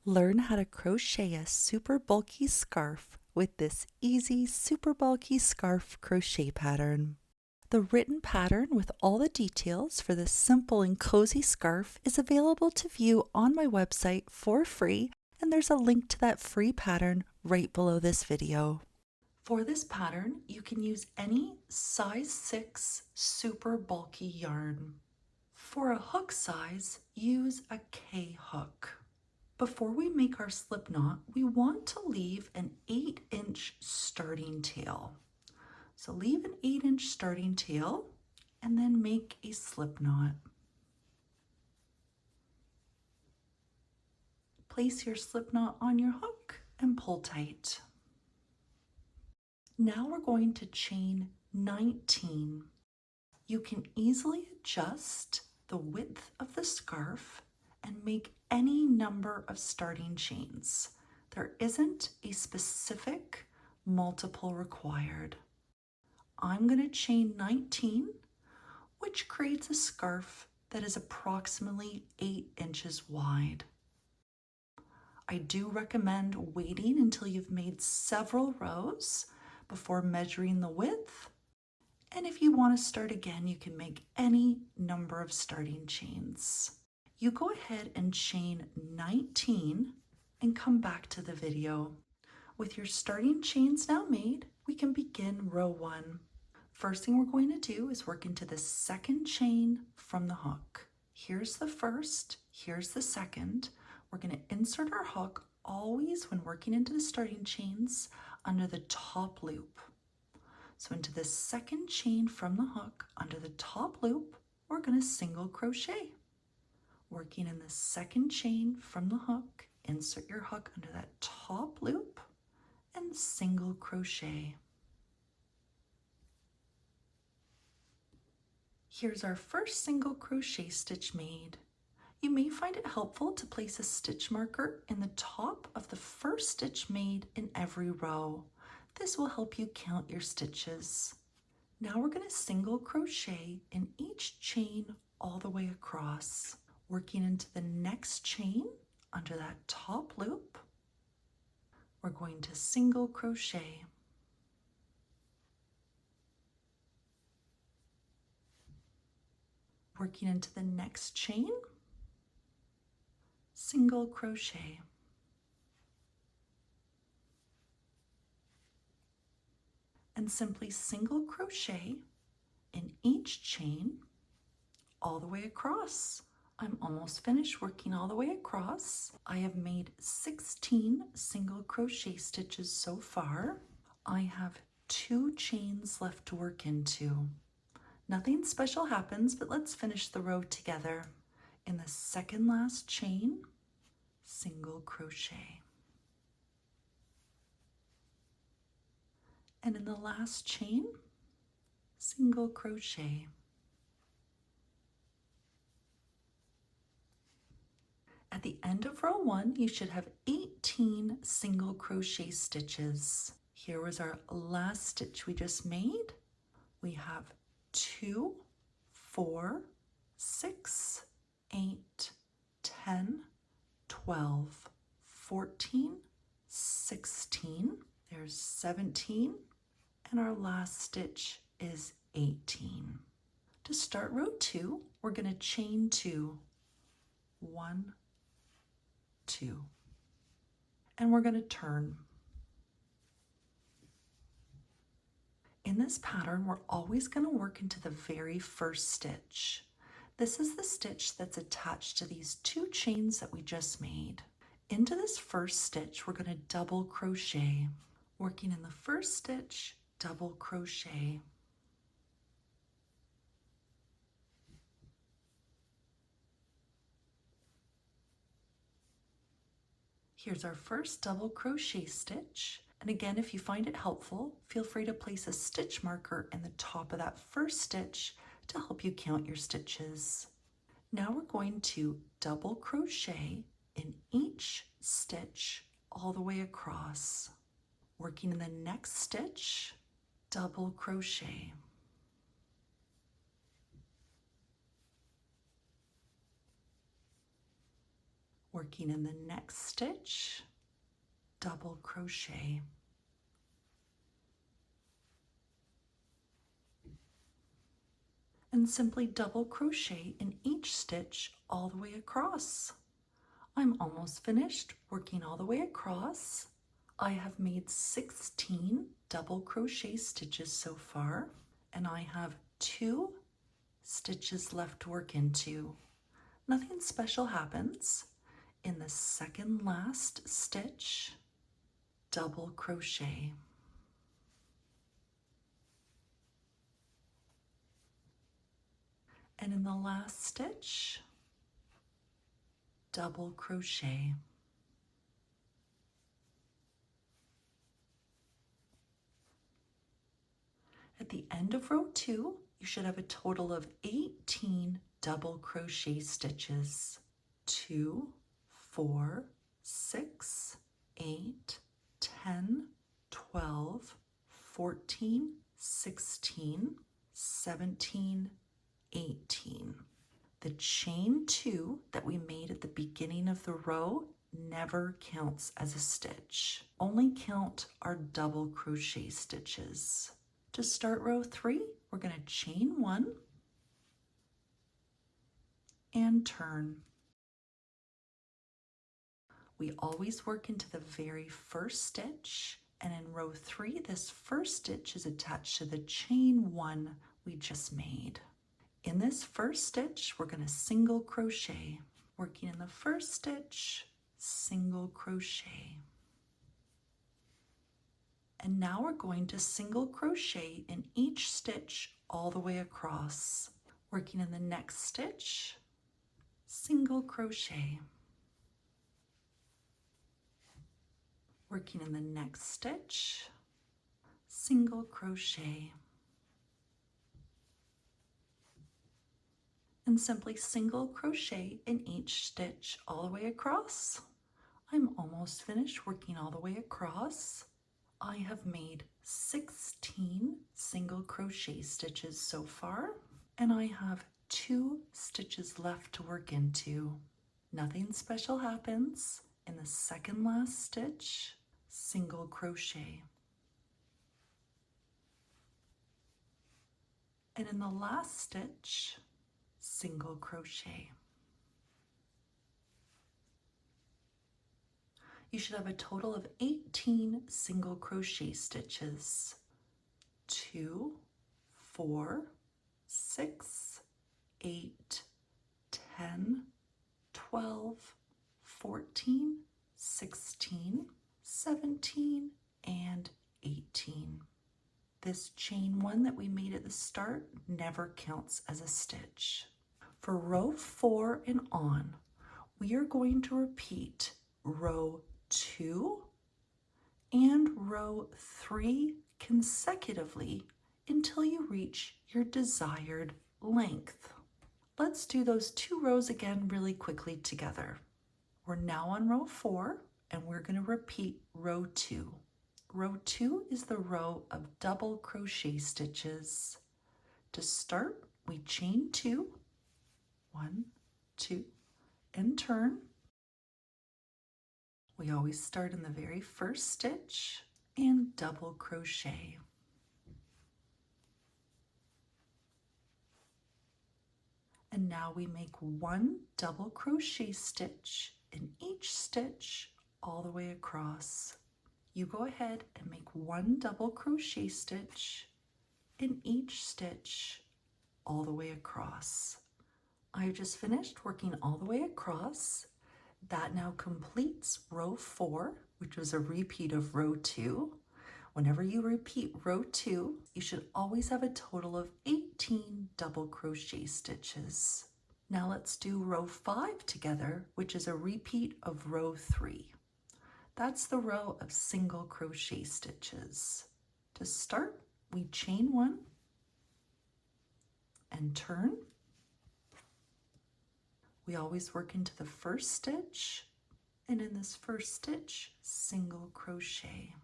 Learn how to crochet a super bulky scarf with this easy super bulky scarf crochet pattern. The written pattern with all the details for this simple and cozy scarf is available to view on my website for free, and there's a link to that free pattern right below this video. For this pattern, you can use any size 6 super bulky yarn. For a hook size, use a K hook. Before we make our slip knot, we want to leave an 8-inch starting tail. So leave an 8-inch starting tail and then make a slip knot. Place your slip knot on your hook and pull tight. Now we're going to chain 19. You can easily adjust the width of the scarf and make any number of starting chains. There isn't a specific multiple required. I'm going to chain 19, which creates a scarf that is approximately 8 inches wide. I do recommend waiting until you've made several rows before measuring the width. And if you want to start again, you can make any number of starting chains. You go ahead and chain 19 and come back to the video. With your starting chains now made, we can begin row 1. First thing we're going to do is work into the second chain from the hook. Here's the first, here's the second. We're going to insert our hook always when working into the starting chains under the top loop. So into the second chain from the hook under the top loop, we're going to single crochet. Working in the second chain from the hook, insert your hook under that top loop and single crochet. Here's our first single crochet stitch made. You may find it helpful to place a stitch marker in the top of the first stitch made in every row. This will help you count your stitches. Now we're going to single crochet in each chain all the way across. Working into the next chain under that top loop, we're going to single crochet. Working into the next chain, single crochet. And simply single crochet in each chain all the way across. I'm almost finished working all the way across. I have made 16 single crochet stitches so far. I have 2 chains left to work into. Nothing special happens, but let's finish the row together. In the second last chain, single crochet. And in the last chain, single crochet. At the end of row 1, you should have 18 single crochet stitches. Here was our last stitch we just made. We have 2, 4, 6, 8, 10, 12, 14, 16. There's 17, and our last stitch is 18. To start row 2, we're going to chain 2. 1, 2, and we're going to turn. In this pattern, we're always going to work into the very first stitch. This is the stitch that's attached to these 2 chains that we just made. Into this first stitch, we're going to double crochet. Working in the first stitch, double crochet. Here's our first double crochet stitch. And again, if you find it helpful, feel free to place a stitch marker in the top of that first stitch to help you count your stitches. Now we're going to double crochet in each stitch all the way across. Working in the next stitch, double crochet. Working in the next stitch, double crochet. And simply double crochet in each stitch all the way across. I'm almost finished working all the way across. I have made 16 double crochet stitches so far, and I have 2 stitches left to work into. Nothing special happens. In the second last stitch, double crochet. And in the last stitch, double crochet. At the end of row 2, you should have a total of 18 double crochet stitches. 2, 4, 6, 8, 10, 12, 14, 16, 17, 18. The chain 2 that we made at the beginning of the row never counts as a stitch. Only count our double crochet stitches. To start row 3, we're going to chain 1 and turn. We always work into the very first stitch, and in row 3, this first stitch is attached to the chain 1 we just made. In this first stitch, we're going to single crochet. Working in the first stitch, single crochet. And now we're going to single crochet in each stitch all the way across. Working in the next stitch, single crochet. Working in the next stitch, single crochet. And simply single crochet in each stitch all the way across. I'm almost finished working all the way across. I have made 16 single crochet stitches so far, and I have 2 stitches left to work into. Nothing special happens. In the second last stitch, single crochet. And in the last stitch, single crochet. You should have a total of 18 single crochet stitches. 2, 4, 6, 8, 10, 12, 14, 16, 17, and 18. This chain 1 that we made at the start never counts as a stitch. For row 4 and on, we are going to repeat row 2 and row 3 consecutively until you reach your desired length. Let's do those 2 rows again really quickly together. We're now on row 4 and we're going to repeat row 2. Row 2 is the row of double crochet stitches. To start, we chain 2, 1, 2, and turn. We always start in the very first stitch and double crochet. And now we make 1 double crochet stitch in each stitch all the way across. You go ahead and make 1 double crochet stitch in each stitch all the way across. I just finished working all the way across. That now completes row 4, which was a repeat of row 2. Whenever you repeat row 2, you should always have a total of 18 double crochet stitches. Now let's do row 5 together, which is a repeat of row 3. That's the row of single crochet stitches. To start, we chain 1 and turn. We always work into the first stitch, and in this first stitch, single crochet.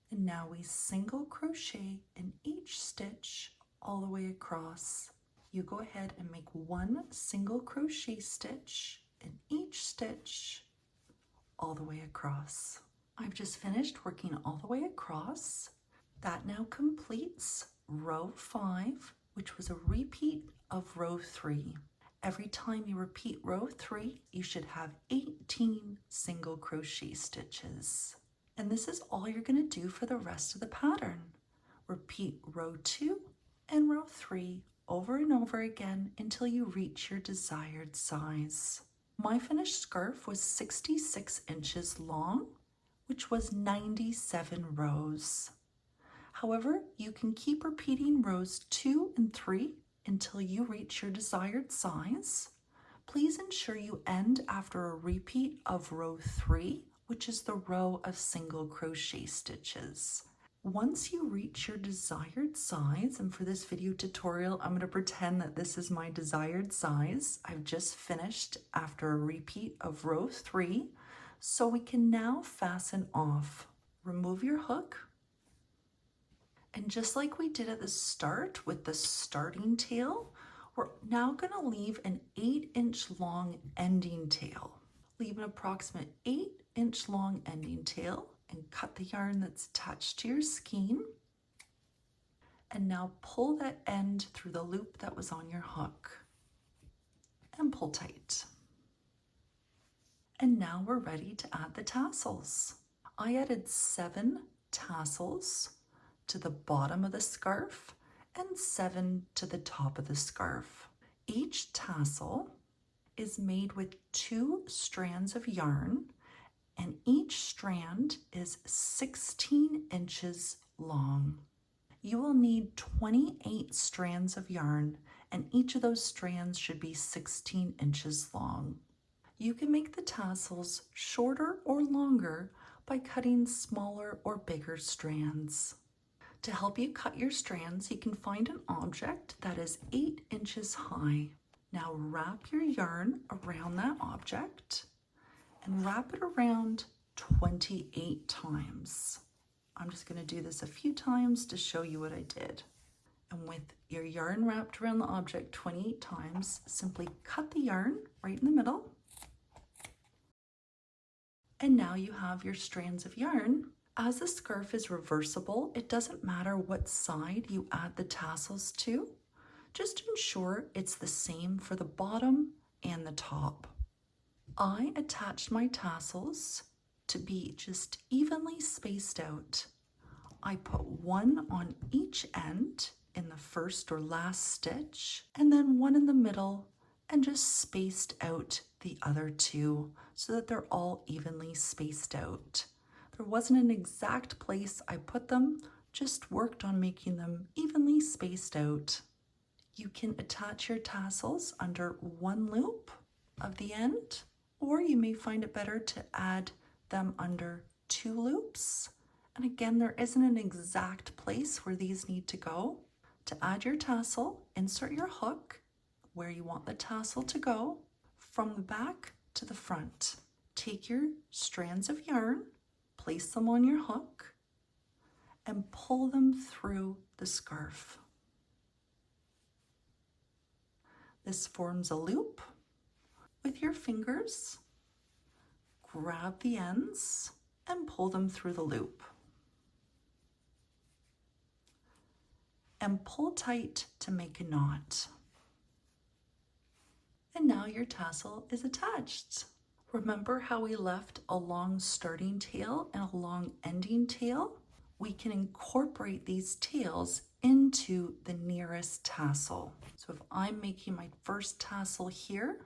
And now we single crochet in each stitch all the way across. you go ahead and make one single crochet stitch in each stitch all the way across. I've just finished working all the way across. That now completes row 5, which was a repeat of row 3. Every time you repeat row 3, you should have 18 single crochet stitches. And this is all you're going to do for the rest of the pattern. Repeat row 2 and row 3 over and over again until you reach your desired size. My finished scarf was 66 inches long, which was 97 rows. However, you can keep repeating rows 2 and 3 until you reach your desired size. Please ensure you end after a repeat of row 3, which is the row of single crochet stitches. Once you reach your desired size, and for this video tutorial, I'm going to pretend that this is my desired size. I've just finished after a repeat of row 3, so we can now fasten off. Remove your hook. And just like we did at the start with the starting tail, we're now going to leave an 8-inch long ending tail. Leave an approximate 8-inch long ending tail and cut the yarn that's attached to your skein. And now pull that end through the loop that was on your hook and pull tight. And now we're ready to add the tassels. I added 7 tassels to the bottom of the scarf and 7 to the top of the scarf. Each tassel is made with 2 strands of yarn, and each strand is 16 inches long. You will need 28 strands of yarn, and each of those strands should be 16 inches long. You can make the tassels shorter or longer by cutting smaller or bigger strands. To help you cut your strands, you can find an object that is 8 inches high. Now wrap your yarn around that object and wrap it around 28 times. I'm just going to do this a few times to show you what I did. And with your yarn wrapped around the object 28 times, simply cut the yarn right in the middle. And now you have your strands of yarn. As the scarf is reversible, it doesn't matter what side you add the tassels to. Just ensure it's the same for the bottom and the top. I attached my tassels to be just evenly spaced out. I put one on each end in the first or last stitch, and then one in the middle, and just spaced out the other 2 so that they're all evenly spaced out. There wasn't an exact place I put them, just worked on making them evenly spaced out. You can attach your tassels under one loop of the end, or you may find it better to add them under 2 loops. And again, there isn't an exact place where these need to go. To add your tassel, insert your hook where you want the tassel to go from the back to the front. Take your strands of yarn, place them on your hook, and pull them through the scarf. This forms a loop. With your fingers, grab the ends and pull them through the loop. And pull tight to make a knot. And now your tassel is attached. Remember how we left a long starting tail and a long ending tail? We can incorporate these tails into the nearest tassel. So if I'm making my first tassel here,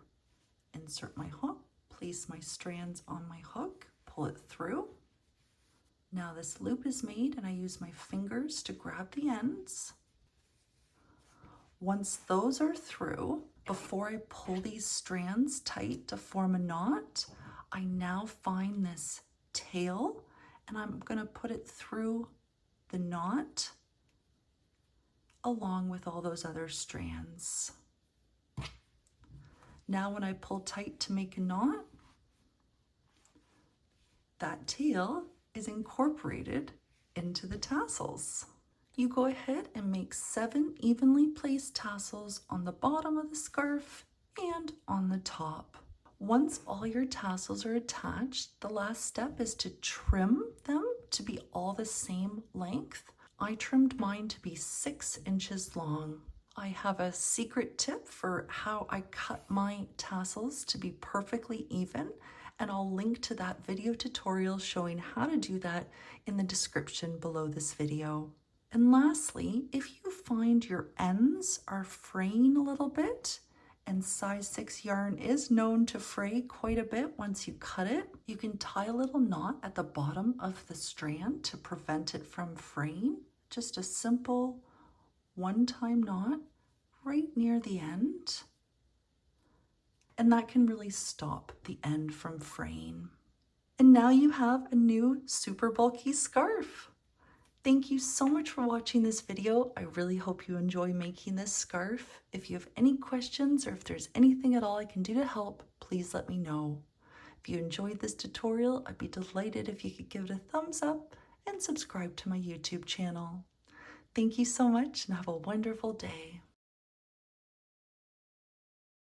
insert my hook, place my strands on my hook, pull it through. Now this loop is made and I use my fingers to grab the ends. Once those are through, before I pull these strands tight to form a knot, I now find this tail and I'm going to put it through the knot along with all those other strands. Now when I pull tight to make a knot, that tail is incorporated into the tassels. You go ahead and make 7 evenly placed tassels on the bottom of the scarf and on the top. Once all your tassels are attached, the last step is to trim them to be all the same length. I trimmed mine to be 6 inches long. I have a secret tip for how I cut my tassels to be perfectly even, and I'll link to that video tutorial showing how to do that in the description below this video. And lastly, if you find your ends are fraying a little bit, and size 6 yarn is known to fray quite a bit once you cut it, you can tie a little knot at the bottom of the strand to prevent it from fraying. Just a simple one-time knot right near the end. And that can really stop the end from fraying. And now you have a new super bulky scarf. Thank you so much for watching this video. I really hope you enjoy making this scarf. If you have any questions or if there's anything at all I can do to help, please let me know. If you enjoyed this tutorial, I'd be delighted if you could give it a thumbs up and subscribe to my YouTube channel. Thank you so much and have a wonderful day.